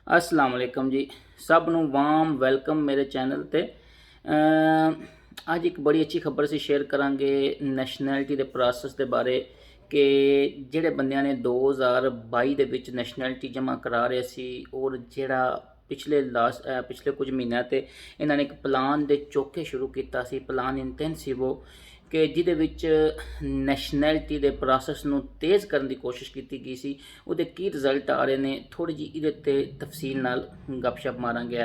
अस्सलाम वालेकुम जी। सब ਨੂੰ ਵਾਮ ਵੈਲਕਮ ਮੇਰੇ ਚੈਨਲ ਤੇ। ਅੱਜ ਇੱਕ ਬੜੀ ਅੱਛੀ ਖਬਰ ਅਸੀਂ ਸ਼ੇਅਰ ਕਰਾਂਗੇ ਨੈਸ਼ਨੈਲਿਟੀ ਦੇ ਪ੍ਰੋਸੈਸ ਦੇ ਬਾਰੇ ਕਿ ਜਿਹੜੇ ਬੰਦਿਆਂ ਨੇ 2022 ਦੇ ਵਿੱਚ ਨੈਸ਼ਨੈਲਿਟੀ ਜਮ੍ਹਾਂ ਕਰਾ ਰਹੇ ਸੀ ਔਰ ਜਿਹੜਾ ਪਿਛਲੇ ਕੁਝ ਮਹੀਨਿਆਂ ਤੇ ਇਹਨਾਂ ਨੇ ਇੱਕ ਪਲਾਨ ਦੇ ਚੋਕੇ ਸ਼ੁਰੂ ਕੀਤਾ ਸੀ, ਪਲਾਨ ਇੰਟੈਂਸਿਵੋ, ਕਿ ਜਿਹਦੇ ਵਿੱਚ ਨੈਸ਼ਨੈਲਿਟੀ ਦੇ ਪ੍ਰੋਸੈਸ ਨੂੰ ਤੇਜ਼ ਕਰਨ ਦੀ ਕੋਸ਼ਿਸ਼ ਕੀਤੀ ਗਈ ਸੀ। ਉਹਦੇ ਕੀ ਰਿਜ਼ਲਟ ਆ ਰਹੇ ਨੇ, ਥੋੜ੍ਹੀ ਜਿਹੀ ਇਹਦੇ 'ਤੇ ਤਫਸੀਲ ਨਾਲ ਗੱਪਸ਼ਪ ਮਾਰਾਂਗੇ।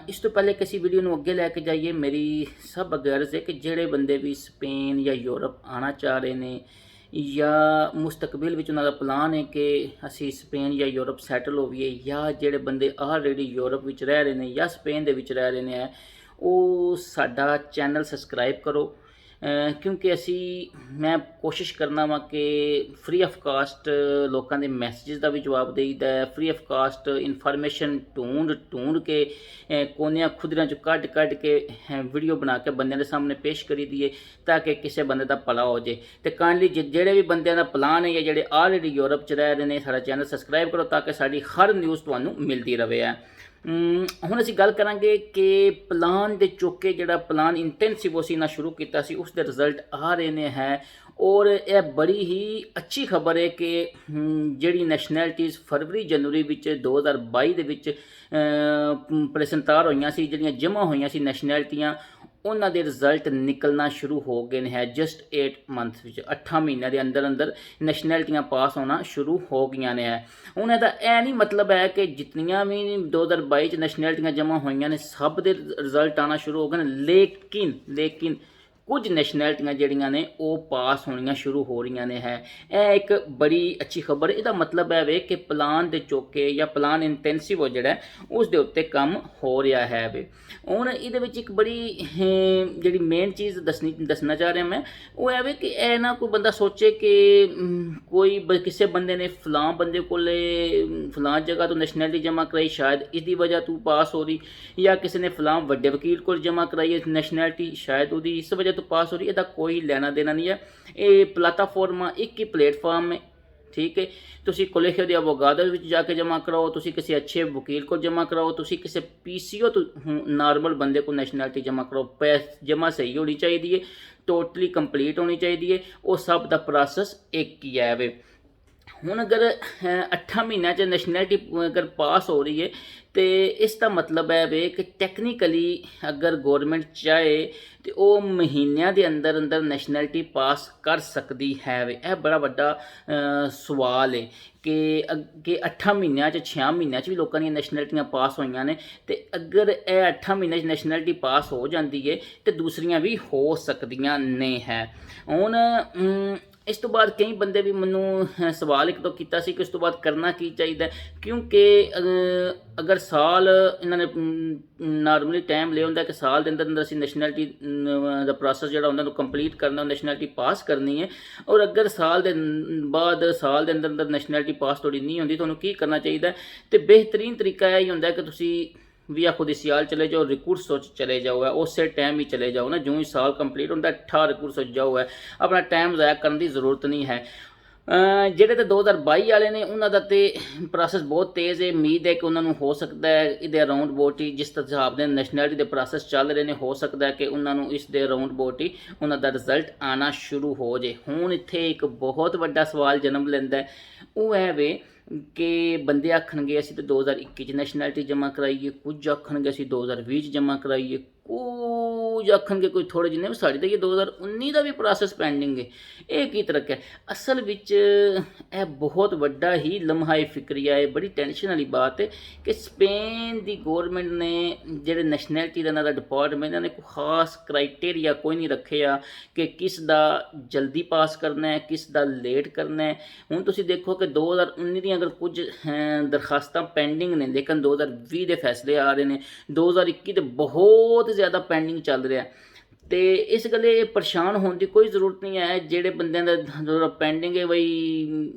ਇਸ ਤੋਂ ਪਹਿਲੇ ਕਿ ਅਸੀਂ ਵੀਡੀਓ ਨੂੰ ਅੱਗੇ ਲੈ ਕੇ ਜਾਈਏ, ਮੇਰੀ ਸਭ ਗੁਜ਼ਾਰਿਸ਼ ਹੈ ਕਿ ਜਿਹੜੇ ਬੰਦੇ ਵੀ ਸਪੇਨ ਜਾਂ ਯੂਰਪ ਆਉਣਾ ਚਾਹ ਰਹੇ ਨੇ ਜਾਂ ਮੁਸਤਕਬਲ ਵਿੱਚ ਉਹਨਾਂ ਦਾ ਪਲਾਨ ਹੈ ਕਿ ਅਸੀਂ ਸਪੇਨ ਜਾਂ ਯੂਰਪ ਸੈਟਲ ਹੋਈਏ, ਜਾਂ ਜਿਹੜੇ ਬੰਦੇ ਆਲਰੇਡੀ ਯੂਰਪ ਵਿੱਚ ਰਹਿ ਰਹੇ ਨੇ ਜਾਂ ਸਪੇਨ ਦੇ ਵਿੱਚ ਰਹਿ ਰਹੇ ਨੇ, ਉਹ ਸਾਡਾ ਚੈਨਲ ਸਬਸਕ੍ਰਾਈਬ ਕਰੋ। ਕਿਉਂਕਿ ਮੈਂ ਕੋਸ਼ਿਸ਼ ਕਰਨਾ ਵਾ ਕਿ ਫ੍ਰੀ ਆਫ ਕਾਸਟ ਲੋਕਾਂ ਦੇ ਮੈਸੇजेस ਦਾ ਵੀ ਜਵਾਬ ਦੇਈਦਾ ਹੈ, ਫ੍ਰੀ ਆਫ ਕਾਸਟ ਇਨਫੋਰਮੇਸ਼ਨ ਢੂੰਡ ਕੇ ਕੋਨਿਆਂ ਖੁਦਰਿਆਂ 'ਚੋਂ ਕੱਢ ਕੇ ਵੀਡੀਓ ਬਣਾ ਕੇ ਬੰਦਿਆਂ ਦੇ ਸਾਹਮਣੇ ਪੇਸ਼ ਕਰੀ ਦੀਏ ਤਾਂ ਕਿ ਕਿਸੇ ਬੰਦੇ ਦਾ ਭਲਾ ਹੋ ਜੇ। ਤੇ ਕਾਈਂਡਲੀ ਜਿਹੜੇ ਵੀ ਬੰਦਿਆਂ ਦਾ ਪਲਾਨ ਹੈ ਜਾਂ ਜਿਹੜੇ ਆਲਰੇਡੀ ਯੂਰਪ 'ਚ ਰਹਿ ਰਹੇ ਨੇ, ਸਾਡਾ ਚੈਨਲ ਸਬਸਕ੍ਰਾਈਬ ਕਰੋ ਤਾਂ ਕਿ ਸਾਡੀ ਹਰ ਨਿਊਜ਼ ਤੁਹਾਨੂੰ ਮਿਲਦੀ ਰਹੇ। ਹੁਣ ਅਸੀਂ ਗੱਲ ਕਰਾਂਗੇ ਕਿ ਪਲਾਨ ਦੇ ਚੋਕੇ ਜਿਹੜਾ ਪਲਾਨ ਇੰਟੈਂਸਿਵ ਅਸੀਂ ਨਾ ਸ਼ੁਰੂ ਕੀਤਾ ਸੀ ਉਸ ਦੇ ਰਿਜ਼ਲਟ ਆ ਰਹੇ ਨੇ ਹੈ। ਔਰ ਇਹ ਬੜੀ ਹੀ ਅੱਛੀ ਖਬਰ ਹੈ ਕਿ ਜਿਹੜੀ ਨੈਸ਼ਨੈਲਿਟੀਜ਼ ਫਰਵਰੀ ਜਨਵਰੀ ਵਿੱਚ 2022 ਦੇ ਵਿੱਚ ਪ੍ਰੈਸੈਂਟਾਰ ਹੋਈਆਂ ਸੀ, ਜਿਹੜੀਆਂ ਜਮ੍ਹਾਂ ਹੋਈਆਂ ਸੀ ਨੈਸ਼ਨੈਲਿਟੀਆਂ, ਉਹਨਾਂ ਦੇ ਰਿਜ਼ਲਟ ਨਿਕਲਣਾ ਸ਼ੁਰੂ ਹੋ ਗਏ ਨੇ ਹੈ। ਜਸਟ 8 ਮੰਥਸ ਵਿੱਚ 8 ਮਹੀਨਿਆਂ ਦੇ ਅੰਦਰ ਨੈਸ਼ਨੈਲਿਟੀਆਂ ਪਾਸ ਹੋਣਾ ਸ਼ੁਰੂ ਹੋ ਗਈਆਂ ਨੇ ਹੈ। ਹੁਣ ਇਹਦਾ ਇਹ ਨਹੀਂ ਮਤਲਬ ਹੈ ਕਿ ਜਿਤਨੀਆਂ ਵੀ 2022 ਚ ਨੈਸ਼ਨੈਲਿਟੀਆਂ ਜਮ੍ਹਾਂ ਹੋਈਆਂ ਨੇ ਸਭ ਦੇ ਰਿਜ਼ਲਟ ਆਉਣਾ ਸ਼ੁਰੂ ਹੋ ਗਏ ਨੇ, ਲੇਕਿਨ ਕੁਝ ਨੈਸ਼ਨੈਲਿਟੀਆਂ ਜਿਹੜੀਆਂ ਨੇ ਉਹ ਪਾਸ ਹੋਣੀਆਂ ਸ਼ੁਰੂ ਹੋ ਰਹੀਆਂ ਨੇ ਹੈ। ਇਹ ਇੱਕ ਬੜੀ ਅੱਛੀ ਖਬਰ। ਇਹਦਾ ਮਤਲਬ ਹੈ ਵੇ ਕਿ ਪਲਾਨ ਦੇ ਚੋਕੇ ਜਾਂ ਪਲਾਨ ਇੰਟੈਂਸਿਵ ਜਿਹੜਾ ਉਸ ਦੇ ਉੱਤੇ ਕੰਮ ਹੋ ਰਿਹਾ ਹੈ ਵੇ। ਹੁਣ ਇਹਦੇ ਵਿੱਚ ਇੱਕ ਬੜੀ ਜਿਹੜੀ ਮੇਨ ਚੀਜ਼ ਦੱਸਣਾ ਚਾਹ ਰਿਹਾ ਮੈਂ, ਉਹ ਹੈ ਵੇ ਕਿ ਇਹ ਨਾ ਕੋਈ ਬੰਦਾ ਸੋਚੇ ਕਿ ਕਿਸੇ ਬੰਦੇ ਨੇ ਫਲਾਂ ਬੰਦੇ ਕੋਲ ਫਲਾਂ ਜਗ੍ਹਾ ਤੋਂ ਨੈਸ਼ਨੈਲਿਟੀ ਜਮ੍ਹਾਂ ਕਰਾਈ, ਸ਼ਾਇਦ ਇਹਦੀ ਵਜ੍ਹਾ ਤੋਂ ਪਾਸ ਹੋ ਰਹੀ, ਜਾਂ ਕਿਸੇ ਨੇ ਫਲਾਂ ਵੱਡੇ ਵਕੀਲ ਕੋਲ ਜਮ੍ਹਾਂ ਕਰਾਈ ਨੈਸ਼ਨੈਲਿਟੀ, ਸ਼ਾਇਦ ਉਹਦੀ ਇਸ ਵਜ੍ਹਾ ਤੋਂ ਪਾਸ ਹੋ ਰਹੀ। ਇਹਦਾ ਕੋਈ ਲੈਣਾ ਦੇਣਾ ਨਹੀਂ ਹੈ। ਇਹ ਪਲੇਟਫਾਰਮ ਇੱਕ ਹੀ ਪਲੇਟਫਾਰਮ ਹੈ, ਠੀਕ ਹੈ। ਤੁਸੀਂ ਕੋਲੇਜੀਓ ਦੇ ਅਵੋਗਾਦੋ ਵਿੱਚ ਜਾ ਕੇ ਜਮ੍ਹਾਂ ਕਰਾਓ, ਤੁਸੀਂ ਕਿਸੇ ਅੱਛੇ ਵਕੀਲ ਕੋਲ ਜਮ੍ਹਾਂ ਕਰਾਓ, ਤੁਸੀਂ ਕਿਸੇ PCO ਤੋਂ ਨਾਰਮਲ ਬੰਦੇ ਕੋਲ ਨੈਸ਼ਨੈਲਿਟੀ ਜਮ੍ਹਾਂ ਕਰਾਓ। ਜਮ੍ਹਾਂ ਸਹੀ ਹੋਣੀ ਚਾਹੀਦੀ ਹੈ, ਟੋਟਲੀ ਕੰਪਲੀਟ ਹੋਣੀ ਚਾਹੀਦੀ ਹੈ। ਉਹ ਸਭ ਦਾ ਪ੍ਰੋਸੈਸ ਇੱਕ ਹੀ ਹੈ ਵੇ। ਹੁਣ ਅਗਰ 8 ਮਹੀਨਿਆਂ 'ਚ ਨੈਸ਼ਨੈਲਿਟੀ ਅਗਰ ਪਾਸ ਹੋ ਰਹੀ ਹੈ तो इसका मतलब है वे कि टैक्नीकली अगर गौरमेंट चाहे तो वो महीनों के अंदर अंदर नैशनैलिटी पास कर सकती है। वे यह बड़ा वड्डा सवाल है कि 8 महीनों 6 महीनों भी लोगों दी नैशनैलिटियां पास हुई ने, तो अगर यह 8 महीनों नैशनैलिटी पास हो जाती है तो दूसरियां भी हो सकदियां ने है। हुण इस तो बाद कई बंदे भी मैनू सवाल एक तो किया कि इस तो बाद करना की चाहिए, क्योंकि अगर साल इन्होंने नॉर्मली टाइम लिया होंगे कि साल के अंदर अंदर असीं नैशनैलिटी का प्रोसैस जो उन्होंने कंप्लीट करना, नैशनैलिटी पास करनी है, और अगर साल के बाद साल के अंदर अंदर नैशनैलिटी पास थोड़ी नहीं होती तो उन्होंने की करना चाहिए। तो बेहतरीन तरीका यही होंगे कि तुसीं भी खुद सियाल चले जाओ, रिक्रूट सोच चले जाओ है, उस टाइम ही चले जाओ ना, जो ही साल कंप्लीट होता है 8 रिक्रूट सोच जाओ है, अपना टाइम ज़ाया करने की जरूरत नहीं है। ਜਿਹੜੇ तो 2022 वाले ने उन्होंने तो प्रोसैस बहुत तेज़ है। उम्मीद है कि उन्होंने हो सकता है ये अराउंड बोट ही जिस हिसाब से नैशनैलिटी के प्रोसैस चल रहे हैं, हो सकता है कि उन्होंने इस दे अराउंड बोट ही उन्होंने रिजल्ट आना शुरू हो जाए। हुण इत्थे एक बहुत वड्डा सवाल जन्म लैंदा है, वो है वे कि बंदे आखणगे असीं तो 2021 नैशनैलिटी जमा कराइए, कुछ आखणगे असीं 2020 जमा कराइए, कुछ आखणगे कोई थोड़े जिन्ने साड़ी तो ये 2019 का भी प्रोसैस पेंडिंग है। ये की तरक है असल विच यह बहुत वड्डा ही लम्हा फिक्रिया है, बड़ी टेंशन वाली बात है कि स्पेन की गौरमेंट ने जेडे नैशनैलिटी का डिपार्टमेंट इन्होंने कोई खास क्राइटेरिया कोई नहीं रखे कि किस दा जल्दी पास करना है, किस दा लेट करना है। हुण तुसीं देखो कि 2019 दी अगर कुछ दरखास्तां पेंडिंग ने, लेकिन 2020 के फैसले आ रहे हैं, 2021 तो बहुत ज़्यादा पेंडिंग चल रहा है। तो इस गल्ले परेशान होने की कोई जरूरत नहीं है। जेडे बंदे का पेंडिंग है बई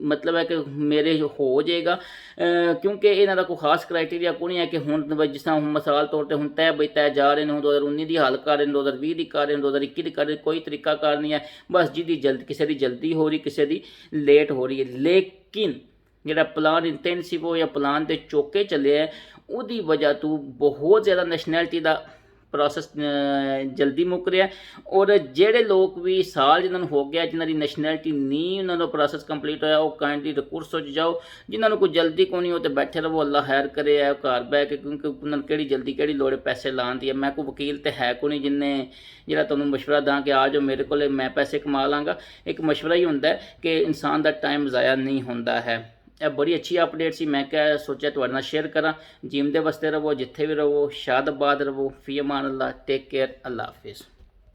मतलब है कि मेरे हो जाएगा, क्योंकि इन्हों का कोई खास क्राइटेरिया को नहीं है कि हुण जिस तरह मिसाल तौर पर हुण तय जा रहे हैं, हुण 2019 की हल कर रहे हैं, 2020 की कर रहे हैं, 2021 की कर रहे हैं, कोई तरीकाकार नहीं है। बस जिहदी किसी की जल्दी हो रही, किसी की लेट हो रही है। ਜਿਹੜਾ ਪਲਾਨ ਇੰਟੈਂਸਿਵ ਹੋ ਜਾਂ ਪਲਾਨ ਦੇ ਚੌਕੇ ਚੱਲਿਆ ਹੈ, ਉਹਦੀ ਵਜ੍ਹਾ ਤੋਂ ਬਹੁਤ ਜ਼ਿਆਦਾ ਨੈਸ਼ਨੈਲਿਟੀ ਦਾ ਪ੍ਰੋਸੈਸ ਜਲਦੀ ਮੁੱਕ ਰਿਹਾ। ਔਰ ਜਿਹੜੇ ਲੋਕ ਵੀ ਸਾਲ ਜਿਨ੍ਹਾਂ ਨੂੰ ਹੋ ਗਿਆ, ਜਿਨ੍ਹਾਂ ਦੀ ਨੈਸ਼ਨੈਲਿਟੀ ਨਹੀਂ ਉਹਨਾਂ ਦਾ ਪ੍ਰੋਸੈਸ ਕੰਪਲੀਟ ਹੋਇਆ, ਉਹ ਕਾਇੰਡਲੀ ਰਿਕੋਰਸ ਹੋ ਜਾਓ। ਜਿਨ੍ਹਾਂ ਨੂੰ ਕੋਈ ਜਲਦੀ ਕੋਈ ਨਹੀਂ, ਉਹ ਤੇ ਬੈਠੇ ਰਹੋ, ਅੱਲਾ ਖੈਰ ਕਰੇ ਹੈ ਘਰ ਬਹਿ ਕੇ, ਕਿਉਂਕਿ ਉਹਨਾਂ ਨੂੰ ਕਿਹੜੀ ਜਲਦੀ ਕਿਹੜੀ ਲੋੜ ਹੈ ਪੈਸੇ ਲਾਉਣ ਦੀ। ਮੈਂ ਕੋਈ ਵਕੀਲ ਤੇ ਹੈ ਕੋਈ ਨਹੀਂ ਜਿੰਨੇ ਜਿਹੜਾ ਤੁਹਾਨੂੰ ਮਸ਼ਵਰਾ ਦਾਂ ਕਿ ਆ ਜਾਓ ਮੇਰੇ ਕੋਲ ਮੈਂ ਪੈਸੇ ਕਮਾ ਲਾਂਗਾ। ਇੱਕ ਮਸ਼ਵਰਾ ਹੀ ਹੁੰਦਾ ਕਿ ਇਨਸਾਨ ਦਾ ਟਾਈਮ ਜ਼ਾਇਆ ਨਹੀਂ ਹੁੰਦਾ ਹੈ। ਇਹ ਬੜੀ ਅੱਛੀ ਅਪਡੇਟ ਸੀ, ਮੈਂ ਕਿਹਾ ਸੋਚਿਆ ਤੁਹਾਡੇ ਨਾਲ ਸ਼ੇਅਰ ਕਰਾਂ। ਜਿਮ ਦੇ ਵਾਸਤੇ ਰਹੋ, ਜਿੱਥੇ ਵੀ ਰਹੋ, ਸ਼ਾਦਾਬਾਦ ਰਹੋ, ਫੀ ਅਮਾਨ ਅੱਲਾ, ਟੇਕ ਕੇਅਰ, ਅੱਲਾ ਹਾਫਿਜ਼।